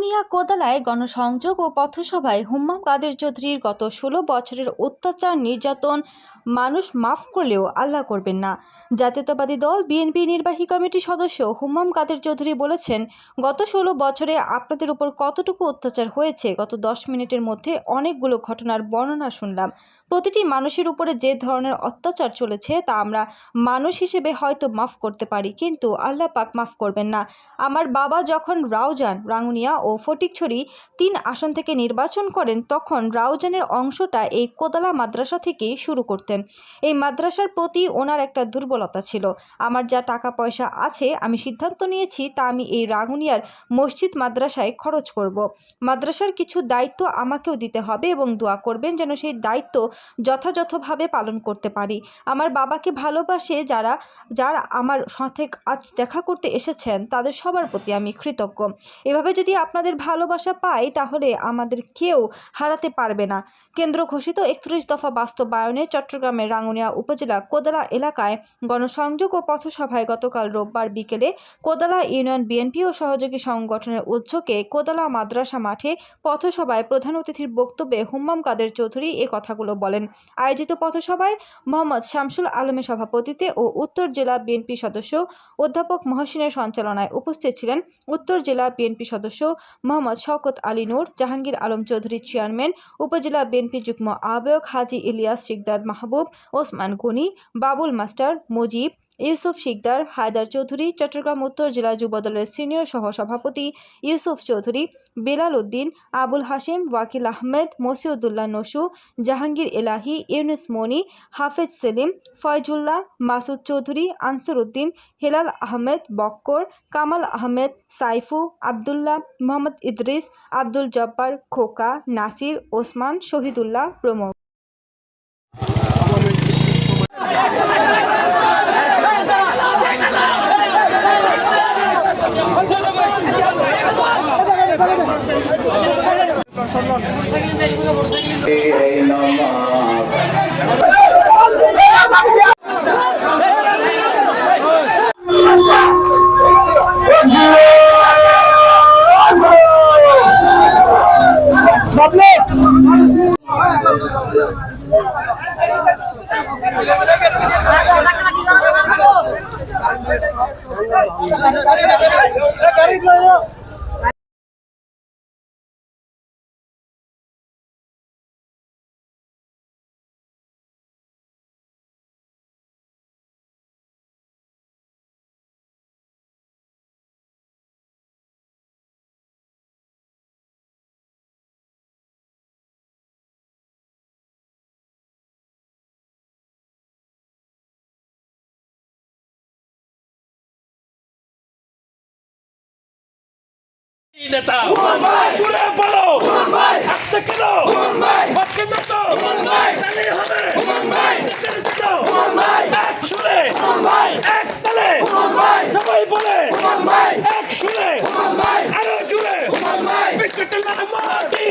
রাঙ্গুনিয়া কোদালায় গণসংযোগ ও পথসভায় হুম্মাম কাদের চৌধুরীর গত ১৬ বছরের অত্যাচার নির্যাতন মানুষ মাফ করলেও আল্লাহ করবেন না। জাতীয়তাবাদী দল বিএনপি নির্বাহী কমিটির সদস্য হুম্মাম কাদের চৌধুরী বলেছেন, গত ১৬ বছরে আপনাদের উপর কতটুকু অত্যাচার হয়েছে গত ১০ মিনিটের মধ্যে অনেকগুলো ঘটনার বর্ণনা শুনলাম। প্রতিটি মানুষের উপরে যে ধরনের অত্যাচার চলেছে তা আমরা মানুষ হিসেবে হয়তো মাফ করতে পারি, কিন্তু আল্লাহ পাক মাফ করবেন না। আমার বাবা যখন রাউজান, রাঙ্গুনিয়া ও ফটিকছড়ি ৩ আসন থেকে নির্বাচন করেন তখন রাউজানের অংশটা এই কোদালা মাদ্রাসা থেকেই শুরু করতেন। এই মাদ্রাসার প্রতি ওনার একটা দুর্বলতা ছিল। আমার যা টাকা পয়সা আছে আমি সিদ্ধান্ত নিয়েছি তা আমি এই রাঙ্গুনিয়ার মসজিদ মাদ্রাসায় খরচ করব। মাদ্রাসার কিছু দায়িত্ব আমাকেও দিতে হবে এবং দোয়া করবেন যেন সেই দায়িত্ব যথাযথভাবে পালন করতে পারি। আমার বাবাকে ভালোবাসে যারা আমার সাথে আজ দেখা করতে এসেছেন তাদের সবার প্রতি আমি কৃতজ্ঞ। এভাবে যদি আপনাদের ভালোবাসা পাই তাহলে আমাদের কেউ হারাতে পারবে না। কেন্দ্র ঘোষিত ৩১ দফা বাস্তবায়নে চট্টগ্রামের রাঙ্গুনিয়া উপজেলা কোদালা এলাকায় গণসংযোগ ও পথসভায় গতকাল রোববার বিকেলে কোদালা ইউনিয়ন বিএনপি ও সহযোগী সংগঠনের উদ্যোগে কোদালা মাদ্রাসা মাঠে পথসভায় প্রধান অতিথির বক্তব্যে হুম্মাম কাদের চৌধুরী এ কথাগুলো বলেন। আয়োজিত পথসভায় মোহাম্মদ শামসুল আলমের সভাপতিত্বে ও উত্তর জেলা বিএনপি সদস্য অধ্যাপক মহসিনের সঞ্চালনায় উপস্থিত ছিলেন উত্তর জেলা বিএনপি সদস্য মোহাম্মদ শওকত আলী নূর, জাহাঙ্গীর আলম চৌধুরী চেয়ারম্যান, উপজেলা বিএনপি যুগ্ম আহ্বায়ক হাজী ইলিয়াস শিকদার মাহবুব, ওসমান গনি, বাবুল মাস্টার, মুজিব, ইউসুফ শিকদার, হায়দার চৌধুরী, চট্টগ্রাম উত্তর জেলা যুবদলের সিনিয়র সহসভাপতি ইউসুফ চৌধুরী, বেলাল উদ্দিন, আবুল হাশিম, ওয়াকিল আহমেদ, মসিউদ্দুল্লাহ নসু, জাহাঙ্গীর এলাহি, ইউনুস মনি, হাফেজ সেলিম, ফয়জুল্লাহ, মাসুদ চৌধুরী, আনসার উদ্দিন, হেলাল আহমেদ, বক্কর, কামাল আহমেদ, সাইফু, আবদুল্লাহ, মোহাম্মদ ইদ্রিস, আব্দুল জব্বার, খোকা, নাসির, ওসমান, শহীদুল্লাহ প্রমুখ। নেতা ঘুরে বলো আসতে কেন বাক্যে যত তাহলেই হবে এক সুরে এক তালে সবাই বলে এক সুরে আরো জুড়ে বিস্কুটের মাটি